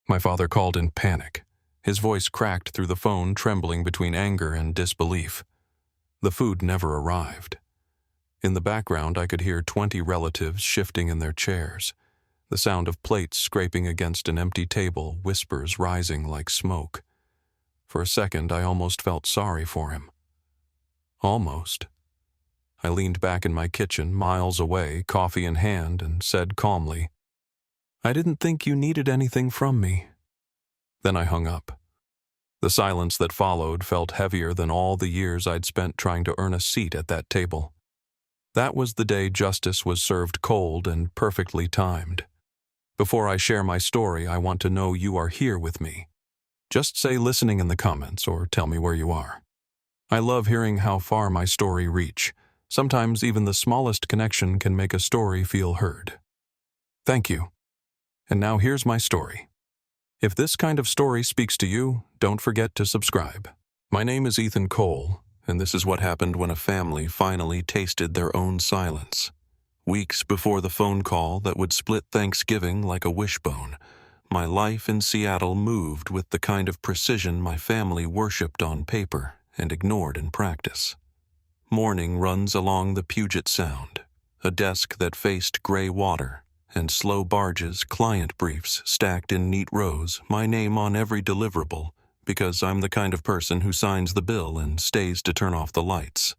My father called in panic. His voice cracked through the phone, trembling between anger and disbelief. The food never arrived. In the background, I could hear 20 relatives shifting in their chairs. The sound of plates scraping against an empty table, whispers rising like smoke. For a second, I almost felt sorry for him. Almost. I leaned back in my kitchen, miles away, coffee in hand, and said calmly, "I didn't think you needed anything from me." Then I hung up. The silence that followed felt heavier than all the years I'd spent trying to earn a seat at that table. That was the day justice was served cold and perfectly timed. Before I share my story, I want to know you are here with me. Just say listening in the comments or tell me where you are. I love hearing how far my story reach. Sometimes even the smallest connection can make a story feel heard. Thank you. And now here's my story. If this kind of story speaks to you, don't forget to subscribe. My name is Ethan Cole, and this is what happened when a family finally tasted their own silence. Weeks before the phone call that would split Thanksgiving like a wishbone, my life in Seattle moved with the kind of precision my family worshipped on paper and ignored in practice. Morning runs along the Puget Sound, a desk that faced gray water, and slow barges, client briefs stacked in neat rows, my name on every deliverable, because I'm the kind of person who signs the bill and stays to turn off the lights.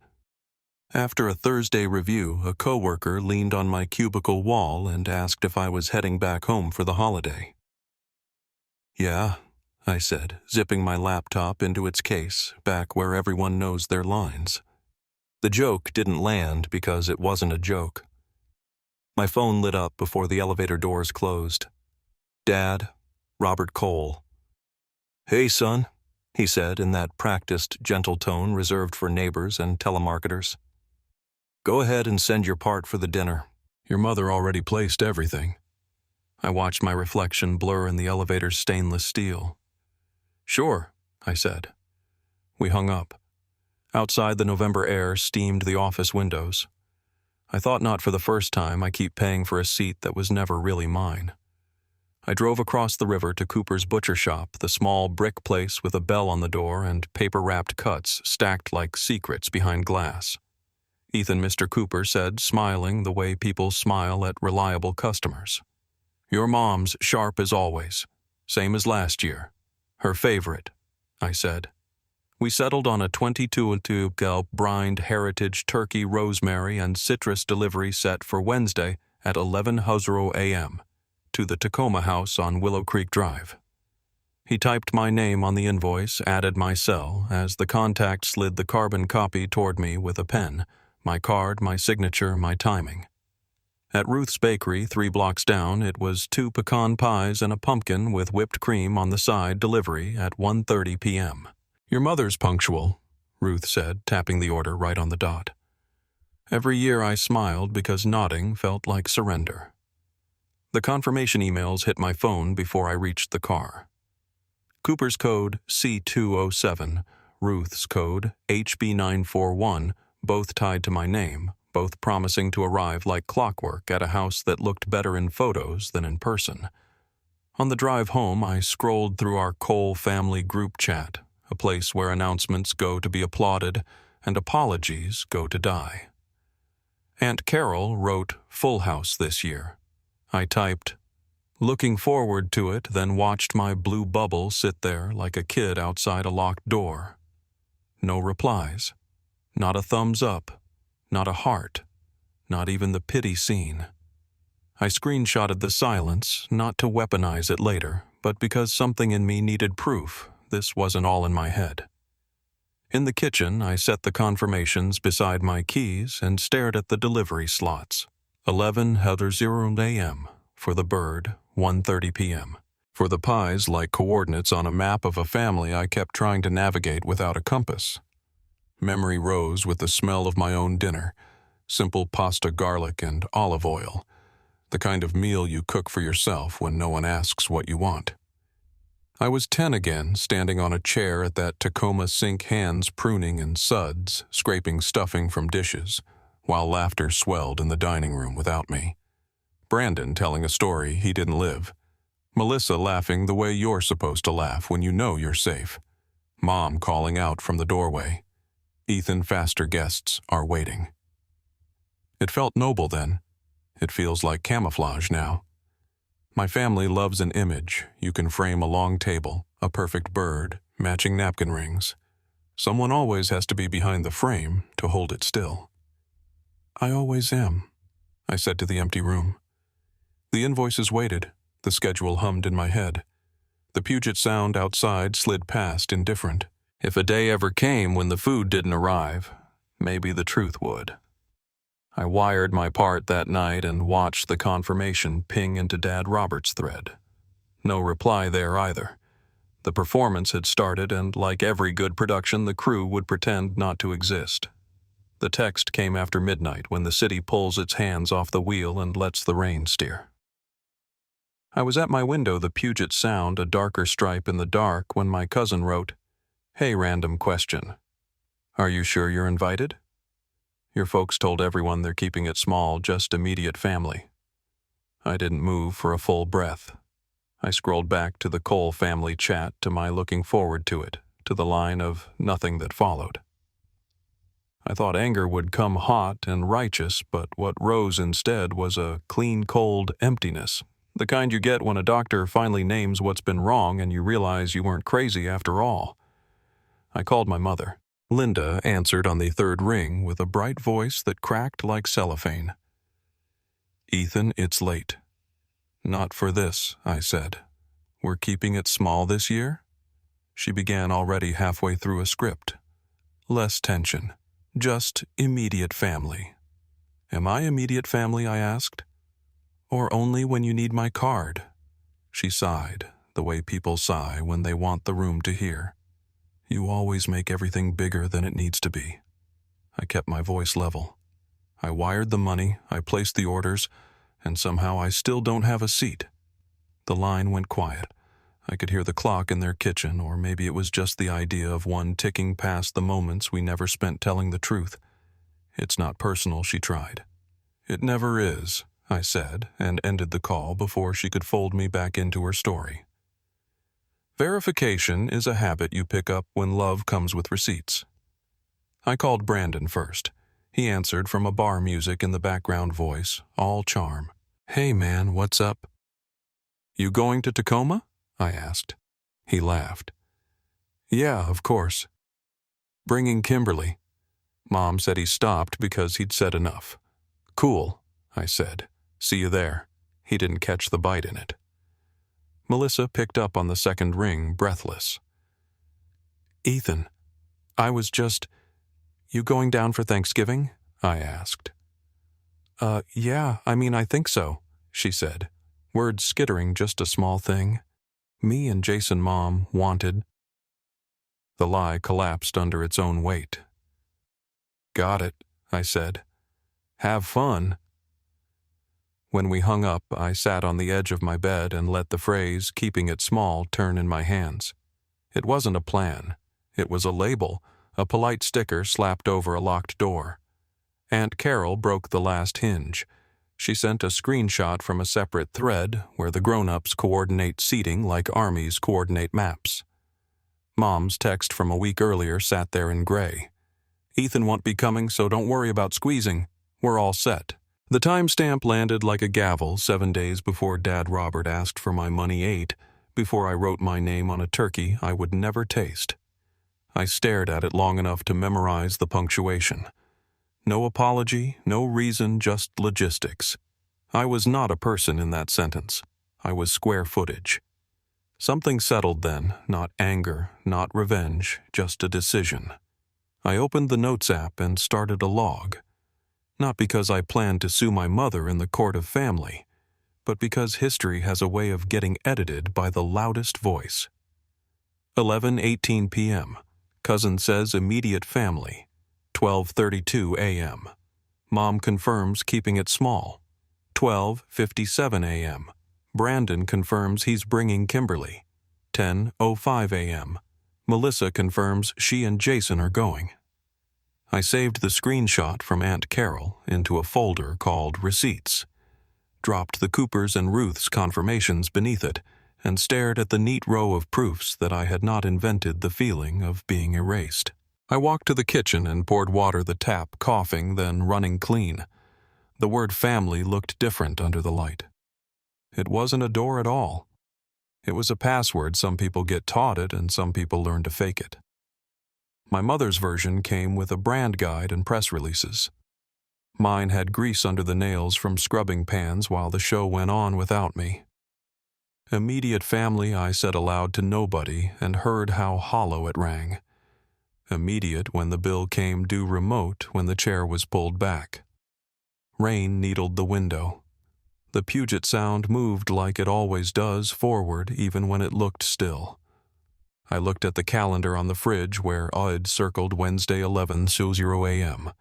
After a Thursday review, a coworker leaned on my cubicle wall and asked if I was heading back home for the holiday. "Yeah," I said, zipping my laptop into its case, back where everyone knows their lines. The joke didn't land because it wasn't a joke. My phone lit up before the elevator doors closed. "Dad, Robert Cole." "Hey, son," he said in that practiced, gentle tone reserved for neighbors and telemarketers. "Go ahead and send your part for the dinner. Your mother already placed everything." I watched my reflection blur in the elevator's stainless steel. "Sure," I said. We hung up. Outside, the November air steamed the office windows. I thought not for the first time I keep paying for a seat that was never really mine. I drove across the river to Cooper's Butcher Shop, the small brick place with a bell on the door and paper-wrapped cuts stacked like secrets behind glass. Ethan, Mr. Cooper said, smiling the way people smile at reliable customers. "Your mom's sharp as always. Same as last year. Her favorite," I said. We settled on a 22-gallon brined heritage turkey, rosemary, and citrus delivery set for Wednesday at 11:00 a.m. to the Tacoma House on Willow Creek Drive. He typed my name on the invoice, added my cell, as the contact slid the carbon copy toward me with a pen, my card, my signature, my timing. At Ruth's Bakery, 3 blocks down, it was 2 pecan pies and a pumpkin with whipped cream on the side delivery at 1:30 p.m. "Your mother's punctual," Ruth said, tapping the order right on the dot. Every year I smiled because nodding felt like surrender. The confirmation emails hit my phone before I reached the car. Cooper's code C207, Ruth's code HB941, both tied to my name, both promising to arrive like clockwork at a house that looked better in photos than in person. On the drive home, I scrolled through our Cole family group chat, a place where announcements go to be applauded and apologies go to die. Aunt Carol wrote "Full House this year." I typed, "Looking forward to it," then watched my blue bubble sit there like a kid outside a locked door. No replies. Not a thumbs up. Not a heart. Not even the pity scene. I screenshotted the silence, not to weaponize it later, but because something in me needed proof. This wasn't all in my head. In the kitchen, I set the confirmations beside my keys and stared at the delivery slots. 11:00 a.m. For the bird, 1:30 p.m. For the pies, like coordinates on a map of a family I kept trying to navigate without a compass. Memory rose with the smell of my own dinner, simple pasta, garlic, and olive oil, the kind of meal you cook for yourself when no one asks what you want. I was 10 again, standing on a chair at that Tacoma sink, hands pruning and suds, scraping stuffing from dishes, while laughter swelled in the dining room without me. Brandon telling a story he didn't live. Melissa laughing the way you're supposed to laugh when you know you're safe. Mom calling out from the doorway. Ethan faster guests are waiting. It felt noble then. It feels like camouflage now. My family loves an image. You can frame a long table, a perfect bird, matching napkin rings. Someone always has to be behind the frame to hold it still. I always am, I said to the empty room. The invoices waited. The schedule hummed in my head. The Puget Sound outside slid past indifferent. If a day ever came when the food didn't arrive, maybe the truth would. I wired my part that night and watched the confirmation ping into Dad Robert's thread. No reply there either. The performance had started, and like every good production, the crew would pretend not to exist. The text came after midnight when the city pulls its hands off the wheel and lets the rain steer. I was at my window, the Puget Sound a darker stripe in the dark, when my cousin wrote, "Hey, random question. Are you sure you're invited? Your folks told everyone they're keeping it small, just immediate family." I didn't move for a full breath. I scrolled back to the Cole family chat, to my looking forward to it, to the line of nothing that followed. I thought anger would come hot and righteous, but what rose instead was a clean, cold emptiness. The kind you get when a doctor finally names what's been wrong and you realize you weren't crazy after all. I called my mother. Linda answered on the third ring with a bright voice that cracked like cellophane. "Ethan, it's late." "Not for this," I said. "We're keeping it small this year?" She began already halfway through a script. "Less tension. Just immediate family." "Am I immediate family?" I asked. "Or only when you need my card?" She sighed, the way people sigh when they want the room to hear. "You always make everything bigger than it needs to be." I kept my voice level. I wired the money, I placed the orders, and somehow I still don't have a seat. The line went quiet. I could hear the clock in their kitchen, or maybe it was just the idea of one ticking past the moments we never spent telling the truth. "It's not personal," she tried. "It never is," I said, and ended the call before she could fold me back into her story. Verification is a habit you pick up when love comes with receipts. I called Brandon first. He answered from a bar music in the background voice, all charm. "Hey man, what's up?" "You going to Tacoma?" I asked. He laughed. "Yeah, of course. Bringing Kimberly." Mom said he stopped because he'd said enough. "Cool," I said. "See you there." He didn't catch the bite in it. Melissa picked up on the second ring, breathless. "Ethan, I was just... You going down for Thanksgiving?" I asked. Yeah, I think so," she said, words skittering just a small thing. "Me and Jason Mom wanted..." The lie collapsed under its own weight. "Got it," I said. "Have fun." When we hung up, I sat on the edge of my bed and let the phrase, "keeping it small," turn in my hands. It wasn't a plan. It was a label, a polite sticker slapped over a locked door. Aunt Carol broke the last hinge. She sent a screenshot from a separate thread where the grown-ups coordinate seating like armies coordinate maps. Mom's text from a week earlier sat there in gray. "Ethan won't be coming, so don't worry about squeezing. We're all set." The timestamp landed like a gavel 7 days before Dad Robert asked for my money 8, before I wrote my name on a turkey I would never taste. I stared at it long enough to memorize the punctuation. No apology, no reason, just logistics. I was not a person in that sentence. I was square footage. Something settled then, not anger, not revenge, just a decision. I opened the Notes app and started a log. Not because I planned to sue my mother in the court of family, but because history has a way of getting edited by the loudest voice. 11:18 p.m. Cousin says immediate family. 12:32 a.m. Mom confirms keeping it small. 12:57 a.m. Brandon confirms he's bringing Kimberly. 10:05 a.m. Melissa confirms she and Jason are going. I saved the screenshot from Aunt Carol into a folder called Receipts, dropped the Coopers and Ruth's confirmations beneath it, and stared at the neat row of proofs that I had not invented the feeling of being erased. I walked to the kitchen and poured water the tap, coughing, then running clean. The word family looked different under the light. It wasn't a door at all. It was a password. Some people get taught it and some people learn to fake it. My mother's version came with a brand guide and press releases. Mine had grease under the nails from scrubbing pans while the show went on without me. Immediate family, I said aloud to nobody and heard how hollow it rang. Immediate when the bill came due, remote when the chair was pulled back. Rain needled the window. The Puget Sound moved like it always does, forward even when it looked still. I looked at the calendar on the fridge where I'd circled Wednesday 11:00 a.m.,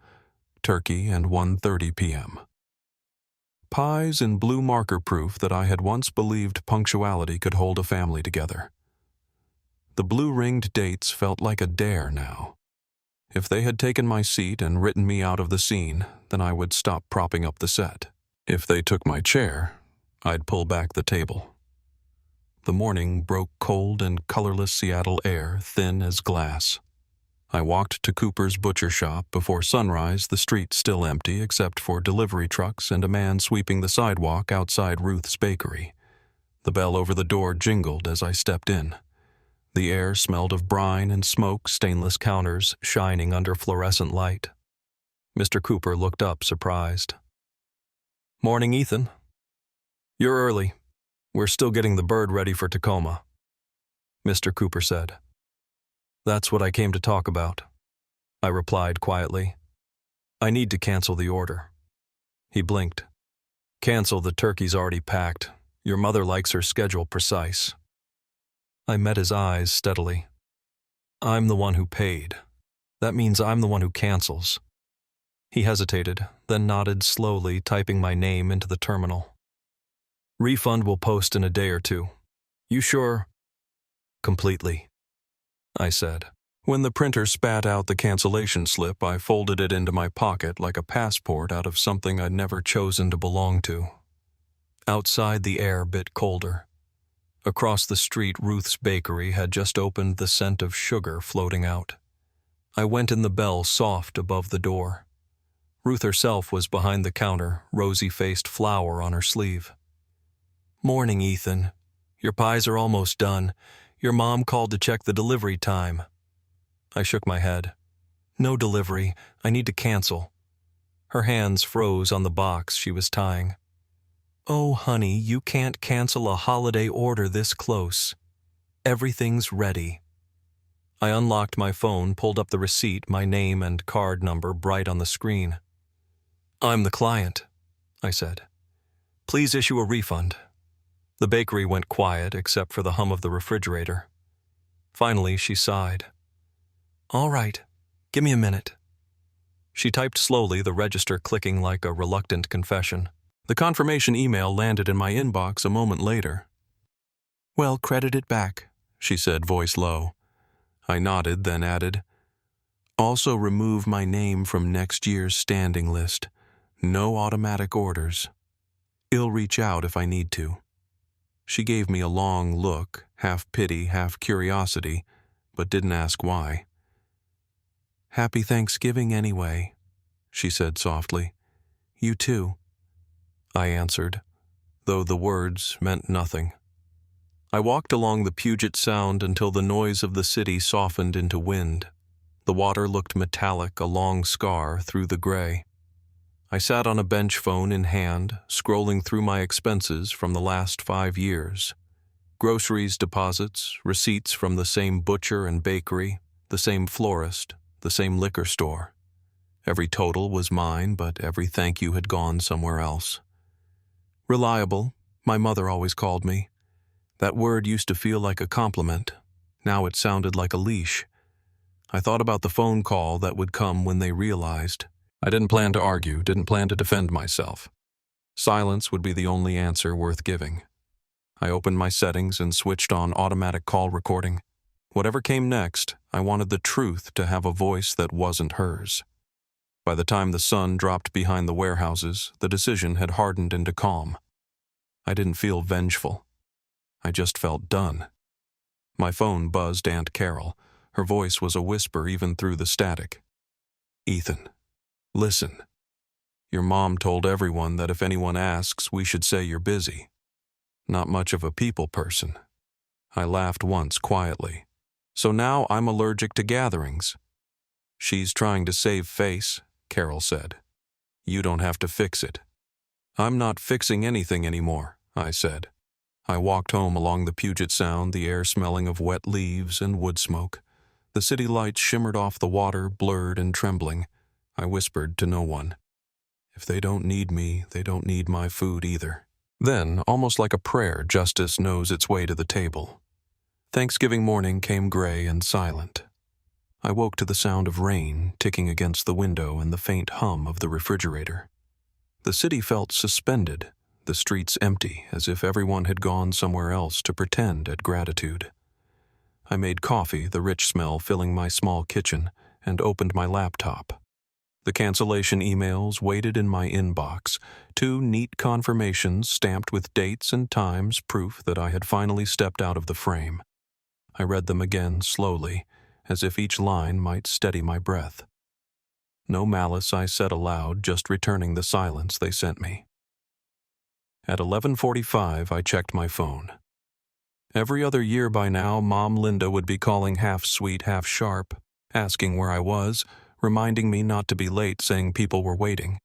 turkey and 1:30 p.m. Pies in blue marker proof that I had once believed punctuality could hold a family together. The blue-ringed dates felt like a dare now. If they had taken my seat and written me out of the scene, then I would stop propping up the set. If they took my chair, I'd pull back the table. The morning broke cold and colorless Seattle air, thin as glass. I walked to Cooper's butcher shop before sunrise, the street still empty except for delivery trucks and a man sweeping the sidewalk outside Ruth's bakery. The bell over the door jingled as I stepped in. The air smelled of brine and smoke, stainless counters shining under fluorescent light. Mr. Cooper looked up, surprised. "Morning, Ethan. You're early. We're still getting the bird ready for Tacoma," Mr. Cooper said. "That's what I came to talk about," I replied quietly. "I need to cancel the order." He blinked. "Cancel, the turkey's already packed. Your mother likes her schedule precise." I met his eyes steadily. "I'm the one who paid. That means I'm the one who cancels." He hesitated, then nodded slowly, typing my name into the terminal. "Refund will post in a day or two. You sure?" "Completely," I said. When the printer spat out the cancellation slip, I folded it into my pocket like a passport out of something I'd never chosen to belong to. Outside, the air bit colder. Across the street, Ruth's bakery had just opened, the scent of sugar floating out. I went in, the bell soft above the door. Ruth herself was behind the counter, rosy-faced flower on her sleeve. "Morning, Ethan. Your pies are almost done. Your mom called to check the delivery time." I shook my head. "No delivery. I need to cancel." Her hands froze on the box she was tying. "Oh, honey, you can't cancel a holiday order this close. Everything's ready." I unlocked my phone, pulled up the receipt, my name and card number bright on the screen. "I'm the client," I said. "Please issue a refund." The bakery went quiet except for the hum of the refrigerator. Finally, she sighed. "All right, give me a minute." She typed slowly, the register clicking like a reluctant confession. The confirmation email landed in my inbox a moment later. "Well, credit it back," she said, voice low. I nodded, then added, "Also remove my name from next year's standing list. No automatic orders. I'll reach out if I need to." She gave me a long look, half pity, half curiosity, but didn't ask why. "Happy Thanksgiving anyway," she said softly. "You too," I answered, though the words meant nothing. I walked along the Puget Sound until the noise of the city softened into wind. The water looked metallic, a long scar through the gray. I sat on a bench, phone in hand, scrolling through my expenses from the last 5 years. Groceries, deposits, receipts from the same butcher and bakery, the same florist, the same liquor store. Every total was mine, but every thank you had gone somewhere else. Reliable, my mother always called me. That word used to feel like a compliment. Now it sounded like a leash. I thought about the phone call that would come when they realized. I didn't plan to argue, didn't plan to defend myself. Silence would be the only answer worth giving. I opened my settings and switched on automatic call recording. Whatever came next, I wanted the truth to have a voice that wasn't hers. By the time the sun dropped behind the warehouses, the decision had hardened into calm. I didn't feel vengeful. I just felt done. My phone buzzed Aunt Carol. Her voice was a whisper even through the static. "Ethan, listen. Your mom told everyone that if anyone asks, we should say you're busy. Not much of a people person." I laughed once quietly. "So now I'm allergic to gatherings." "She's trying to save face," Carol said. "You don't have to fix it." "I'm not fixing anything anymore," I said. I walked home along the Puget Sound, the air smelling of wet leaves and wood smoke. The city lights shimmered off the water, blurred and trembling. I whispered to no one. If they don't need me, they don't need my food either. Then, almost like a prayer, justice knows its way to the table. Thanksgiving morning came gray and silent. I woke to the sound of rain ticking against the window and the faint hum of the refrigerator. The city felt suspended, the streets empty, as if everyone had gone somewhere else to pretend at gratitude. I made coffee, the rich smell filling my small kitchen, and opened my laptop. The cancellation emails waited in my inbox, 2 neat confirmations stamped with dates and times, proof that I had finally stepped out of the frame. I read them again slowly, as if each line might steady my breath. No malice I said aloud, just returning the silence they sent me. At 11:45, I checked my phone. Every other year by now, Mom Linda would be calling half sweet, half sharp, asking where I was, reminding me not to be late, saying people were waiting.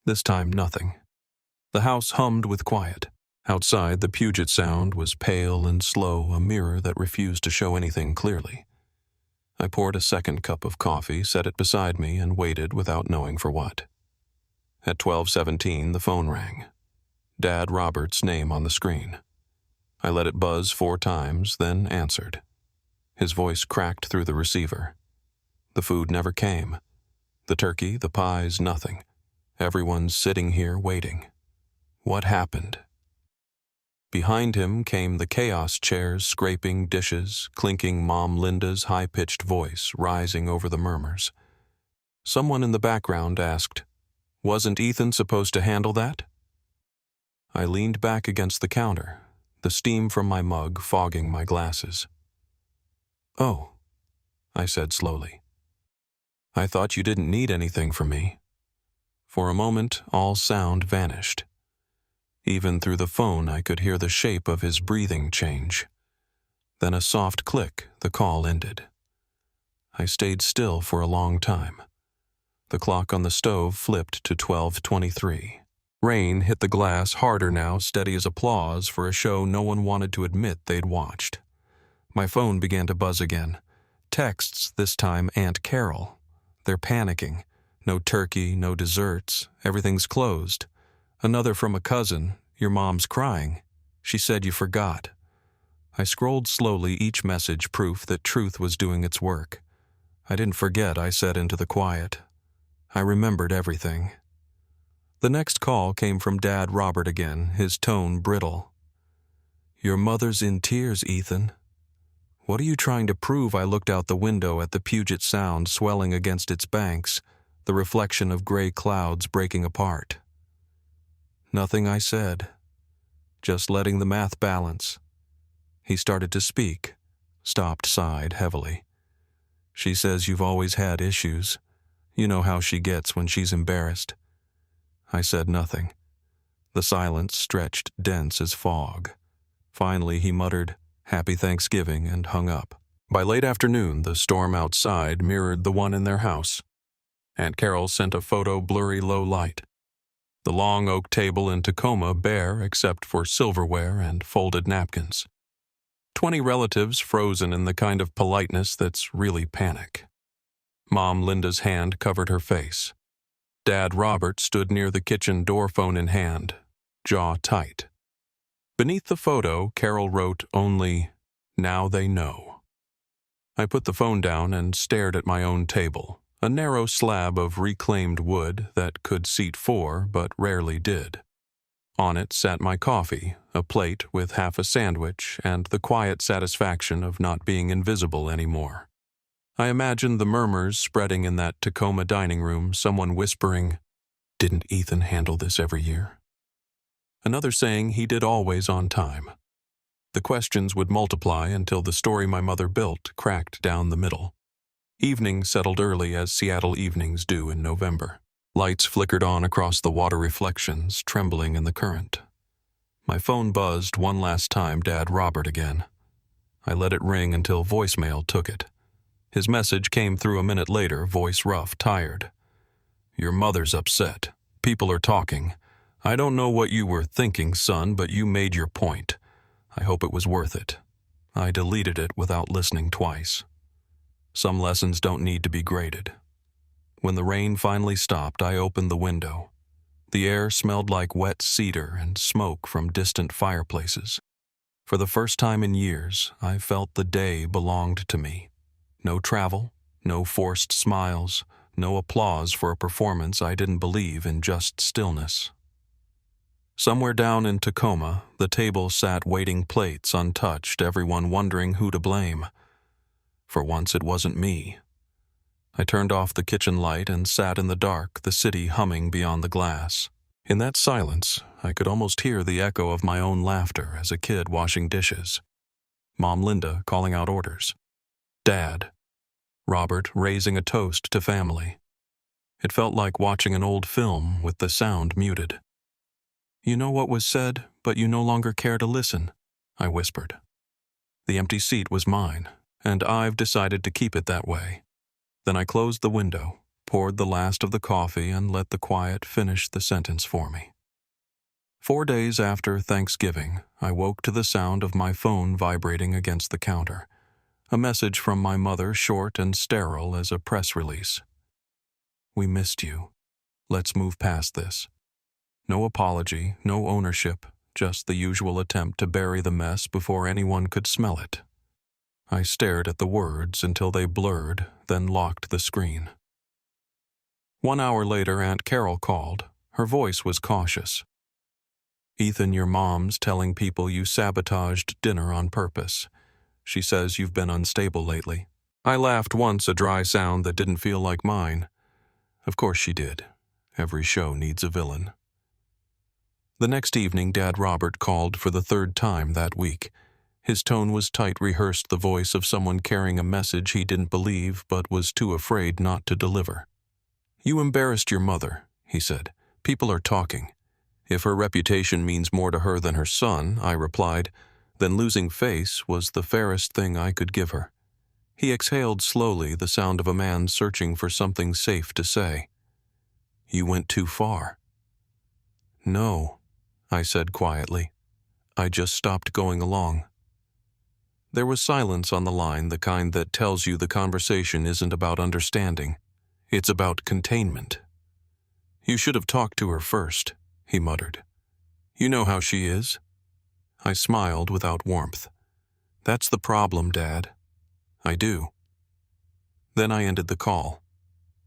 This time, nothing. The house hummed with quiet. Outside, the Puget Sound was pale and slow, a mirror that refused to show anything clearly. I poured a second cup of coffee, set it beside me, and waited without knowing for what. At 12:17, the phone rang. Dad Robert's name on the screen. I let it buzz 4 times, then answered. His voice cracked through the receiver. The food never came. The turkey, the pies, nothing. Everyone's sitting here waiting. What happened? Behind him came the chaos chairs, scraping dishes, clinking Mom Linda's high-pitched voice rising over the murmurs. Someone in the background asked, "Wasn't Ethan supposed to handle that?" I leaned back against the counter, the steam from my mug fogging my glasses. "Oh," I said slowly. "I thought you didn't need anything from me." For a moment, all sound vanished. Even through the phone, I could hear the shape of his breathing change. Then a soft click, the call ended. I stayed still for a long time. The clock on the stove flipped to 12:23. Rain hit the glass harder now, steady as applause for a show no one wanted to admit they'd watched. My phone began to buzz again. Texts, this time Aunt Carol. They're panicking. No turkey, no desserts. Everything's closed. Another from a cousin. Your mom's crying. She said you forgot. I scrolled slowly, each message proof that truth was doing its work. I didn't forget, I said into the quiet. I remembered everything. The next call came from Dad Robert again, his tone brittle. "Your mother's in tears, Ethan." "What are you trying to prove?" I looked out the window at the Puget Sound swelling against its banks, the reflection of gray clouds breaking apart. "Nothing," I said. "Just letting the math balance." He started to speak, stopped, sighed heavily. "She says you've always had issues. You know how she gets when she's embarrassed." I said nothing. The silence stretched dense as fog. Finally, he muttered, "Happy Thanksgiving," and hung up. By late afternoon, the storm outside mirrored the one in their house. Aunt Carol sent a photo, blurry low light. The long oak table in Tacoma bare except for silverware and folded napkins. 20 relatives frozen in the kind of politeness that's really panic. Mom Linda's hand covered her face. Dad Robert stood near the kitchen door, phone in hand, jaw tight. Beneath the photo, Carol wrote only, "Now they know." I put the phone down and stared at my own table, a narrow slab of reclaimed wood that could seat 4 but rarely did. On it sat my coffee, a plate with half a sandwich, and the quiet satisfaction of not being invisible anymore. I imagined the murmurs spreading in that Tacoma dining room, someone whispering, "Didn't Ethan handle this every year?" Another saying he did always on time. The questions would multiply until the story my mother built cracked down the middle. Evening settled early as Seattle evenings do in November. Lights flickered on across the water reflections, trembling in the current. My phone buzzed one last time, Dad Robert again. I let it ring until voicemail took it. His message came through a minute later, voice rough, tired. Your mother's upset. People are talking. I don't know what you were thinking, son, but you made your point. I hope it was worth it. I deleted it without listening twice. Some lessons don't need to be graded. When the rain finally stopped, I opened the window. The air smelled like wet cedar and smoke from distant fireplaces. For the first time in years, I felt the day belonged to me. No travel, no forced smiles, no applause for a performance I didn't believe in, just stillness. Somewhere down in Tacoma, the table sat waiting plates untouched, everyone wondering who to blame. For once it wasn't me. I turned off the kitchen light and sat in the dark, the city humming beyond the glass. In that silence, I could almost hear the echo of my own laughter as a kid washing dishes. Mom Linda calling out orders. Dad, Robert raising a toast to family. It felt like watching an old film with the sound muted. You know what was said, but you no longer care to listen, I whispered. The empty seat was mine, and I've decided to keep it that way. Then I closed the window, poured the last of the coffee, and let the quiet finish the sentence for me. 4 days after Thanksgiving, I woke to the sound of my phone vibrating against the counter. A message from my mother, short and sterile as a press release. We missed you. Let's move past this. No apology, no ownership, just the usual attempt to bury the mess before anyone could smell it. I stared at the words until they blurred, then locked the screen. 1 hour later, Aunt Carol called. Her voice was cautious. Ethan, your mom's telling people you sabotaged dinner on purpose. She says you've been unstable lately. I laughed once, a dry sound that didn't feel like mine. Of course she did. Every show needs a villain. The next evening, Dad Robert called for the 3rd time that week. His tone was tight, rehearsed, the voice of someone carrying a message he didn't believe but was too afraid not to deliver. You embarrassed your mother, he said. People are talking. If her reputation means more to her than her son, I replied, then losing face was the fairest thing I could give her. He exhaled slowly, the sound of a man searching for something safe to say. You went too far. No, I said quietly. I just stopped going along. There was silence on the line, the kind that tells you the conversation isn't about understanding. It's about containment. You should have talked to her first, he muttered. You know how she is. I smiled without warmth. That's the problem, Dad. I do. Then I ended the call.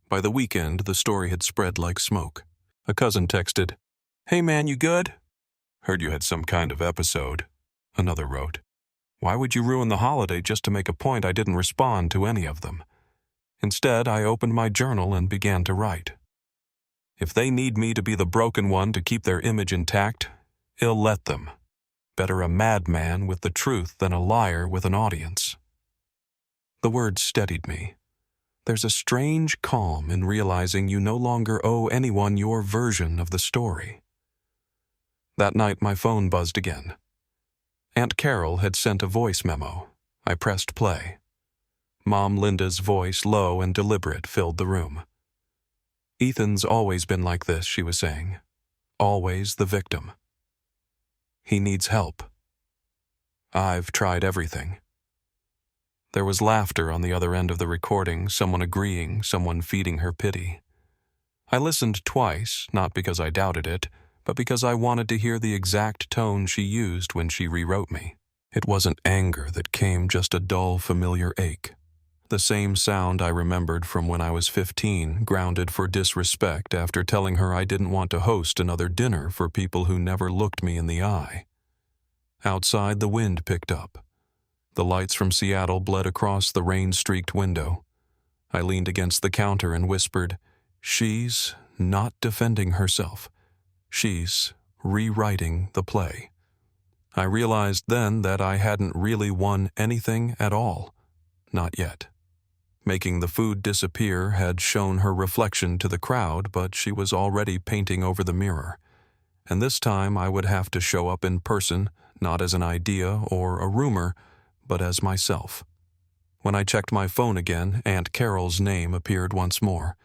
By the weekend, the story had spread like smoke. A cousin texted, Hey man, you good? Heard you had some kind of episode. Another wrote, Why would you ruin the holiday just to make a point I didn't respond to any of them? Instead, I opened my journal and began to write. If they need me to be the broken one to keep their image intact, ill let them. Better a madman with the truth than a liar with an audience. The words steadied me. There's a strange calm in realizing you no longer owe anyone your version of the story. That night my phone buzzed again. Aunt Carol had sent a voice memo. I pressed play. Mom Linda's voice, low and deliberate, filled the room. Ethan's always been like this, she was saying. Always the victim. He needs help. I've tried everything. There was laughter on the other end of the recording, someone agreeing, someone feeding her pity. I listened twice, not because I doubted it, but because I wanted to hear the exact tone she used when she rewrote me. It wasn't anger that came, just a dull, familiar ache. The same sound I remembered from when I was 15, grounded for disrespect after telling her I didn't want to host another dinner for people who never looked me in the eye. Outside, the wind picked up. The lights from Seattle bled across the rain-streaked window. I leaned against the counter and whispered, She's not defending herself. She's rewriting the play. I realized then that I hadn't really won anything at all. Not yet. Making the food disappear had shown her reflection to the crowd, but she was already painting over the mirror. And this time I would have to show up in person, not as an idea or a rumor, but as myself. When I checked my phone again, Aunt Carol's name appeared once more.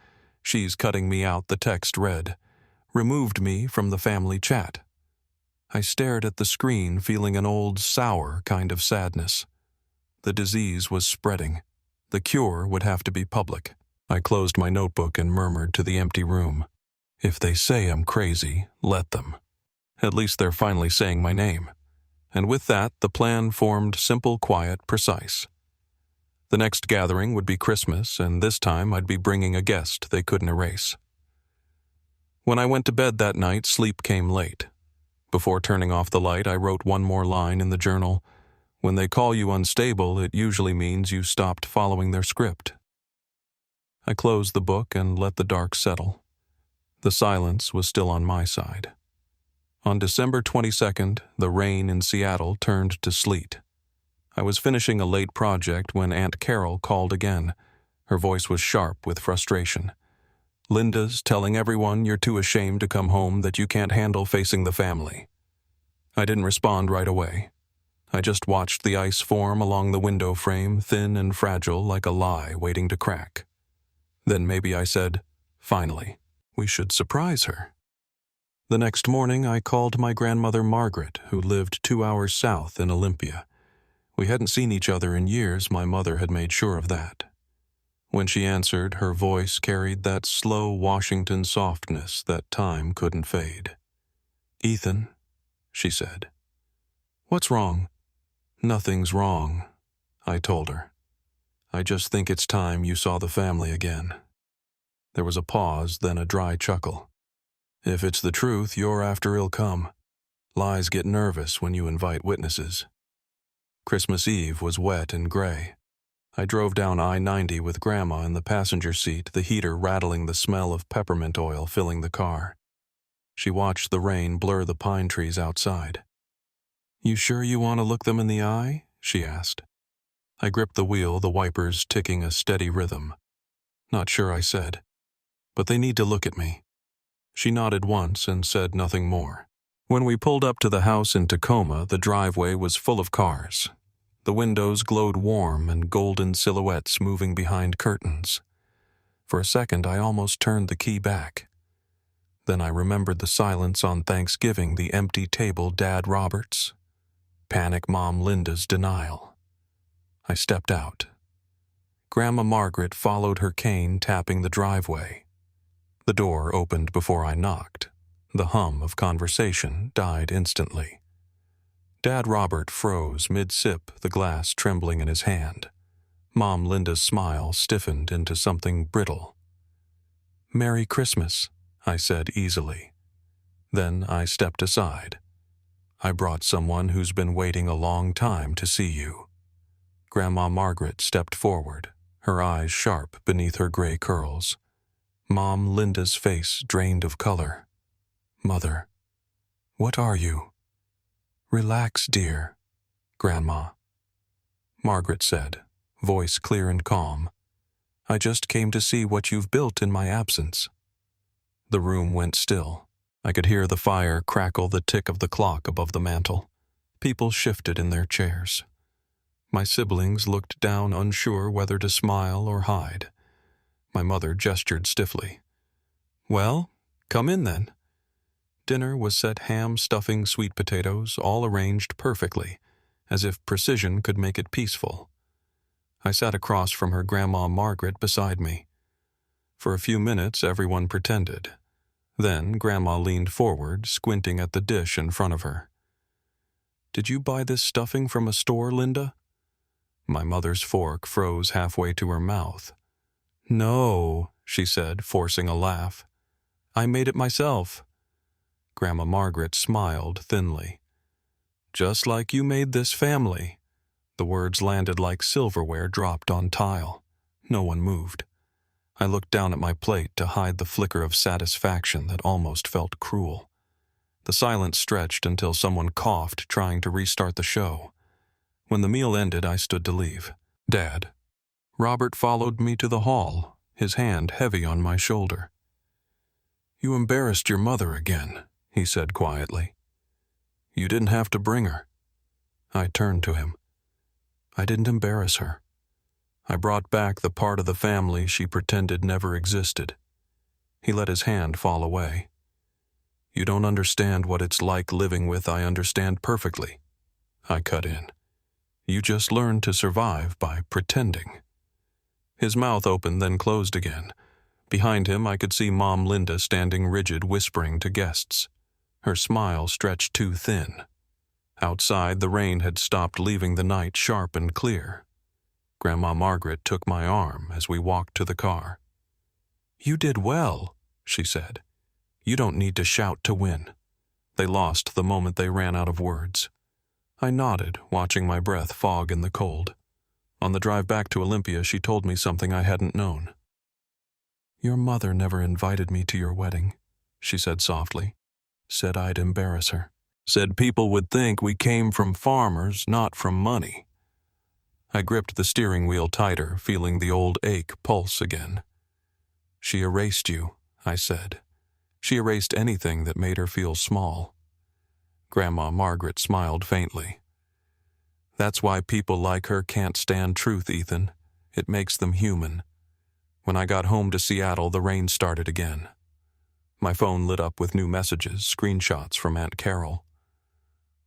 "She's cutting me out," the text read. "Removed me from the family chat." I stared at the screen, feeling an old, sour kind of sadness. The disease was spreading. The cure would have to be public. I closed my notebook and murmured to the empty room, "If they say I'm crazy, let them. At least they're finally saying my name." And with that, the plan formed simple, quiet, precise. The next gathering would be Christmas, and this time I'd be bringing a guest they couldn't erase. When I went to bed that night, sleep came late. Before turning off the light, I wrote one more line in the journal. When they call you unstable, it usually means you stopped following their script. I closed the book and let the dark settle. The silence was still on my side. On December 22nd, the rain in Seattle turned to sleet. I was finishing a late project when Aunt Carol called again. Her voice was sharp with frustration. "Linda's telling everyone you're too ashamed to come home, that you can't handle facing the family." I didn't respond right away. I just watched the ice form along the window frame, thin and fragile like a lie waiting to crack. Then maybe I said, "Finally, we should surprise her." The next morning I called my grandmother Margaret, who lived 2 hours south in Olympia. We hadn't seen each other in years, my mother had made sure of that. When she answered, her voice carried that slow Washington softness that time couldn't fade. "Ethan," she said. "What's wrong?" "Nothing's wrong," I told her. "I just think it's time you saw the family again." There was a pause, then a dry chuckle. "If it's the truth you're after, it'll come. Lies get nervous when you invite witnesses." Christmas Eve was wet and gray. I drove down I-90 with Grandma in the passenger seat, the heater rattling, the smell of peppermint oil filling the car. She watched the rain blur the pine trees outside. "You sure you want to look them in the eye?" she asked. I gripped the wheel, the wipers ticking a steady rhythm. "Not sure," I said. "But they need to look at me." She nodded once and said nothing more. When we pulled up to the house in Tacoma, the driveway was full of cars. The windows glowed warm and golden silhouettes moving behind curtains. For a second, I almost turned the key back. Then I remembered the silence on Thanksgiving, the empty table, Dad Robert's, panic Mom Linda's denial. I stepped out. Grandma Margaret followed her cane, tapping the driveway. The door opened before I knocked. The hum of conversation died instantly. Dad Robert froze mid-sip, the glass trembling in his hand. Mom Linda's smile stiffened into something brittle. "Merry Christmas," I said easily. Then I stepped aside. "I brought someone who's been waiting a long time to see you." Grandma Margaret stepped forward, her eyes sharp beneath her gray curls. Mom Linda's face drained of color. "Mother, what are you?" "Relax, dear." "Grandma," Margaret said, voice clear and calm. "I just came to see what you've built in my absence." The room went still. I could hear the fire crackle, the tick of the clock above the mantel. People shifted in their chairs. My siblings looked down, unsure whether to smile or hide. My mother gestured stiffly. "Well, come in then." Dinner was set: ham, stuffing, sweet potatoes, all arranged perfectly, as if precision could make it peaceful. I sat across from her, Grandma Margaret beside me. For a few minutes everyone pretended. Then Grandma leaned forward, squinting at the dish in front of her. "Did you buy this stuffing from a store, Linda?" My mother's fork froze halfway to her mouth. "No," she said, forcing a laugh. "I made it myself." Grandma Margaret smiled thinly. "Just like you made this family." The words landed like silverware dropped on tile. No one moved. I looked down at my plate to hide the flicker of satisfaction that almost felt cruel. The silence stretched until someone coughed, trying to restart the show. When the meal ended, I stood to leave. "Dad." Robert followed me to the hall, his hand heavy on my shoulder. "You embarrassed your mother again," he said quietly. "You didn't have to bring her." I turned to him. "I didn't embarrass her. I brought back the part of the family she pretended never existed." He let his hand fall away. "You don't understand what it's like living with I understand perfectly," I cut in. "You just learn to survive by pretending." His mouth opened, then closed again. Behind him, I could see Mom Linda standing rigid, whispering to guests. Her smile stretched too thin. Outside, the rain had stopped, leaving the night sharp and clear. Grandma Margaret took my arm as we walked to the car. "You did well," she said. "You don't need to shout to win." They lost the moment they ran out of words. I nodded, watching my breath fog in the cold. On the drive back to Olympia, she told me something I hadn't known. "Your mother never invited me to your wedding," she said softly. "Said I'd embarrass her. Said people would think we came from farmers, not from money." I gripped the steering wheel tighter, feeling the old ache pulse again. "She erased you," I said. "She erased anything that made her feel small." Grandma Margaret smiled faintly. "That's why people like her can't stand truth, Ethan. It makes them human." When I got home to Seattle, the rain started again. My phone lit up with new messages, screenshots from Aunt Carol.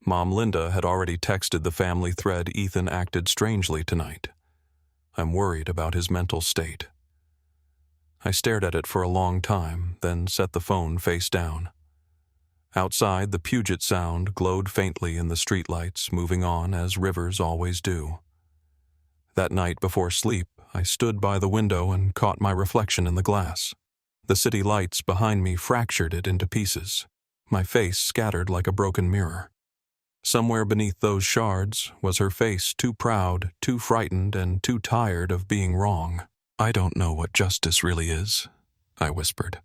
Mom Linda had already texted the family thread Ethan acted strangely tonight. I'm worried about his mental state. I stared at it for a long time, then set the phone face down. Outside, the Puget Sound glowed faintly in the streetlights, moving on as rivers always do. That night before sleep, I stood by the window and caught my reflection in the glass. The city lights behind me fractured it into pieces, my face scattered like a broken mirror. Somewhere beneath those shards was her face, too proud, too frightened, and too tired of being wrong. "I don't know what justice really is," I whispered.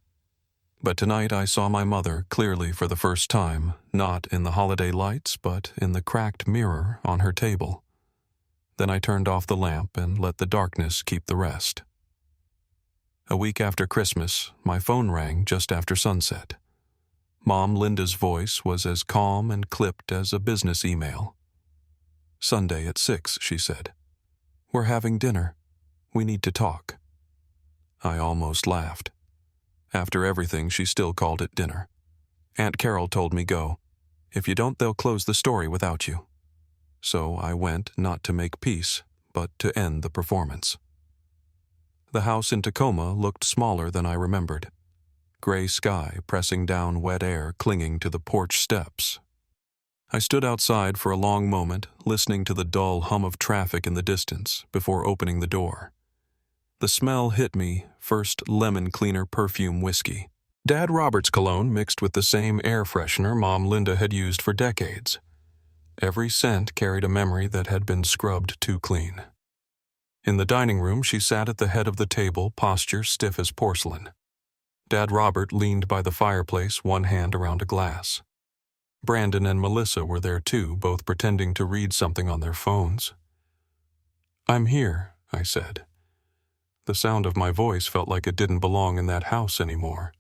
But tonight I saw my mother clearly for the first time, not in the holiday lights, but in the cracked mirror on her table. Then I turned off the lamp and let the darkness keep the rest. A week after Christmas, my phone rang just after sunset. Mom Linda's voice was as calm and clipped as a business email. "Sunday at 6, she said. "We're having dinner. We need to talk." I almost laughed. After everything, she still called it dinner. Aunt Carol told me go. "If you don't, they'll close the story without you." So I went, not to make peace, but to end the performance. The house in Tacoma looked smaller than I remembered. Gray sky pressing down wet air clinging to the porch steps. I stood outside for a long moment, listening to the dull hum of traffic in the distance before opening the door. The smell hit me, first lemon cleaner perfume whiskey. Dad Robert's cologne mixed with the same air freshener Mom Linda had used for decades. Every scent carried a memory that had been scrubbed too clean. In the dining room, she sat at the head of the table, posture stiff as porcelain. Dad Robert leaned by the fireplace, one hand around a glass. Brandon and Melissa were there too, both pretending to read something on their phones. "I'm here," I said. The sound of my voice felt like it didn't belong in that house anymore.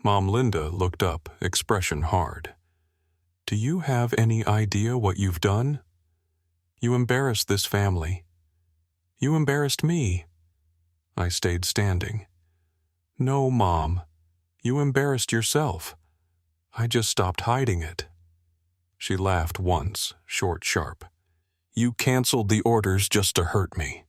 Mom Linda looked up, expression hard. "Do you have any idea what you've done? You embarrassed this family. You embarrassed me." I stayed standing. "No, Mom. You embarrassed yourself. I just stopped hiding it." She laughed once, short, sharp. "You canceled the orders just to hurt me."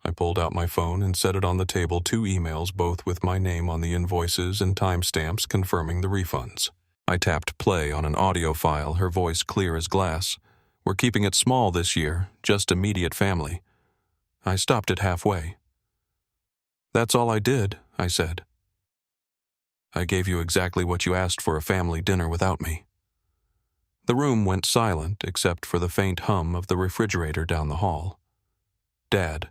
I pulled out my phone and set it on the table, 2 emails, both with my name on the invoices and timestamps confirming the refunds. I tapped play on an audio file, her voice clear as glass. "We're keeping it small this year, just immediate family." I stopped it halfway. "That's all I did," I said. "I gave you exactly what you asked for, a family dinner without me." The room went silent except for the faint hum of the refrigerator down the hall. "Dad."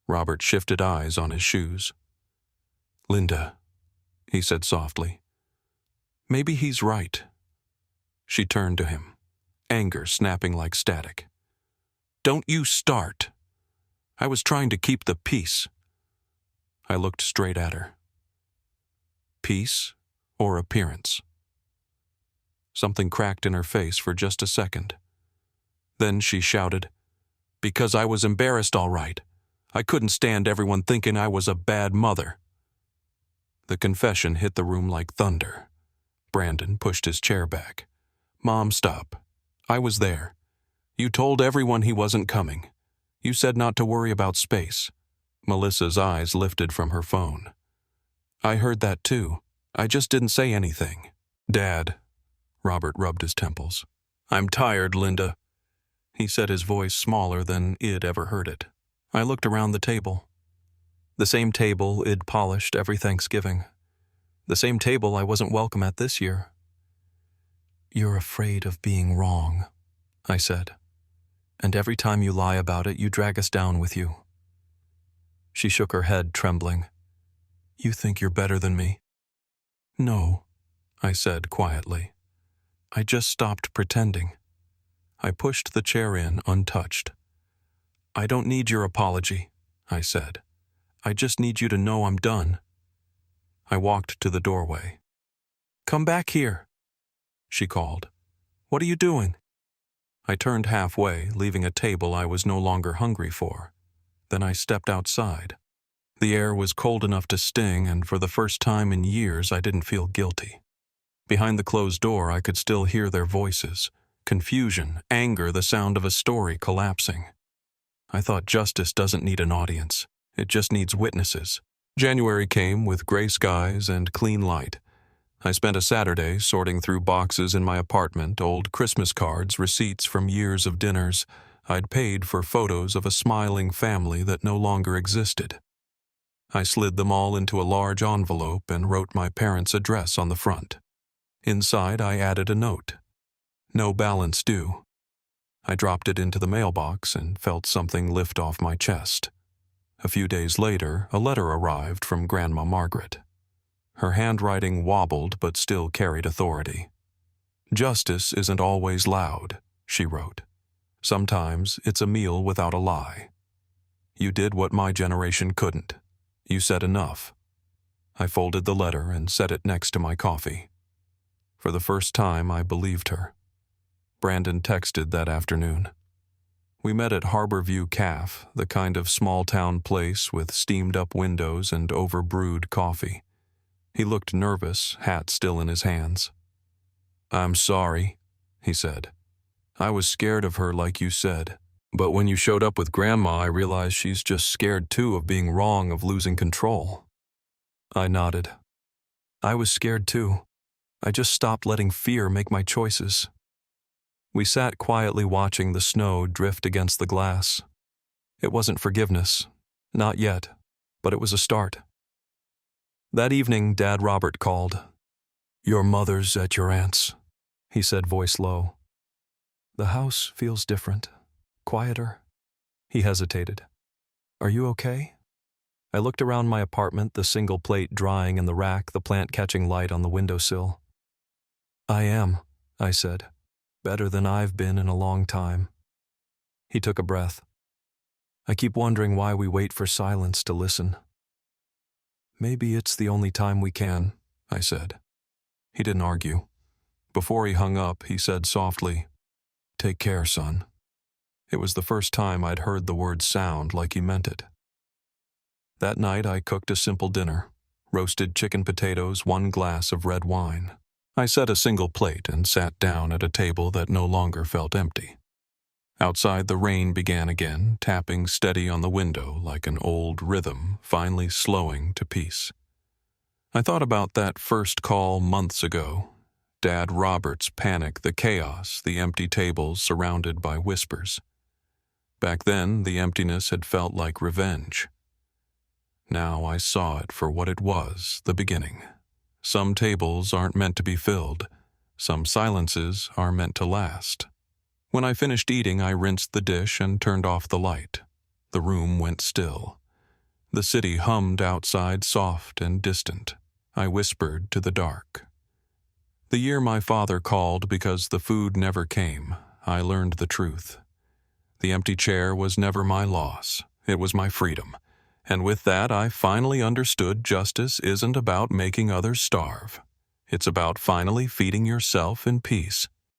Robert shifted eyes on his shoes. "Linda," he said softly. Maybe he's right. She turned to him, anger snapping like static. Don't you start. I was trying to keep the peace. I looked straight at her. Peace or appearance? Something cracked in her face for just a second. Then she shouted, Because I was embarrassed, all right. I couldn't stand everyone thinking I was a bad mother. The confession hit the room like thunder. Brandon pushed his chair back. Mom, stop. I was there. You told everyone he wasn't coming. You said not to worry about space. Melissa's eyes lifted from her phone. I heard that too. I just didn't say anything. Dad. Robert rubbed his temples. I'm tired, Linda. He said, his voice smaller than Id ever heard it. I looked around the table. The same table Id polished every Thanksgiving. The same table I wasn't welcome at this year. You're afraid of being wrong, I said. And every time you lie about it, you drag us down with you. She shook her head, trembling. You think you're better than me? No, I said quietly. I just stopped pretending. I pushed the chair in, untouched. I don't need your apology, I said. I just need you to know I'm done. I walked to the doorway. Come back here, she called. What are you doing? I turned halfway, leaving a table I was no longer hungry for. Then I stepped outside. The air was cold enough to sting, and for the first time in years I didn't feel guilty. Behind the closed door I could still hear their voices. Confusion, anger, the sound of a story collapsing. I thought justice doesn't need an audience. It just needs witnesses. January came with gray skies and clean light. I spent a Saturday sorting through boxes in my apartment, old Christmas cards, receipts from years of dinners. I'd paid for photos of a smiling family that no longer existed. I slid them all into a large envelope and wrote my parents' address on the front. Inside, I added a note. No balance due. I dropped it into the mailbox and felt something lift off my chest. A few days later, a letter arrived from Grandma Margaret. Her handwriting wobbled but still carried authority. Justice isn't always loud, she wrote. Sometimes it's a meal without a lie. You did what my generation couldn't. You said enough. I folded the letter and set it next to my coffee. For the first time, I believed her. Brandon texted that afternoon. We met at Harborview Caf, the kind of small-town place with steamed-up windows and over-brewed coffee. He looked nervous, hat still in his hands. I'm sorry, he said. I was scared of her like you said. But when you showed up with Grandma, I realized she's just scared too of being wrong, of losing control. I nodded. I was scared too. I just stopped letting fear make my choices. We sat quietly watching the snow drift against the glass. It wasn't forgiveness. Not yet. But it was a start. That evening, Dad Robert called. Your mother's at your aunt's, he said, voice low. The house feels different. Quieter. He hesitated. Are you okay? I looked around my apartment, the single plate drying in the rack, the plant catching light on the windowsill. I am, I said. Better than I've been in a long time. He took a breath. I keep wondering why we wait for silence to listen. Maybe it's the only time we can, I said. He didn't argue. Before he hung up, he said softly, Take care, son. It was the first time I'd heard the word sound like he meant it. That night I cooked a simple dinner, roasted chicken potatoes, 1 glass of red wine. I set a single plate and sat down at a table that no longer felt empty. Outside the rain began again, tapping steady on the window like an old rhythm, finally slowing to peace. I thought about that first call months ago, Dad Robert's panic, the chaos, the empty tables surrounded by whispers. Back then, the emptiness had felt like revenge. Now I saw it for what it was, the beginning. Some tables aren't meant to be filled. Some silences are meant to last. When I finished eating, I rinsed the dish and turned off the light. The room went still. The city hummed outside, soft and distant. I whispered to the dark. The year my father called because the food never came, I learned the truth. The empty chair was never my loss, it was my freedom. And with that, I finally understood justice isn't about making others starve. It's about finally feeding yourself in peace.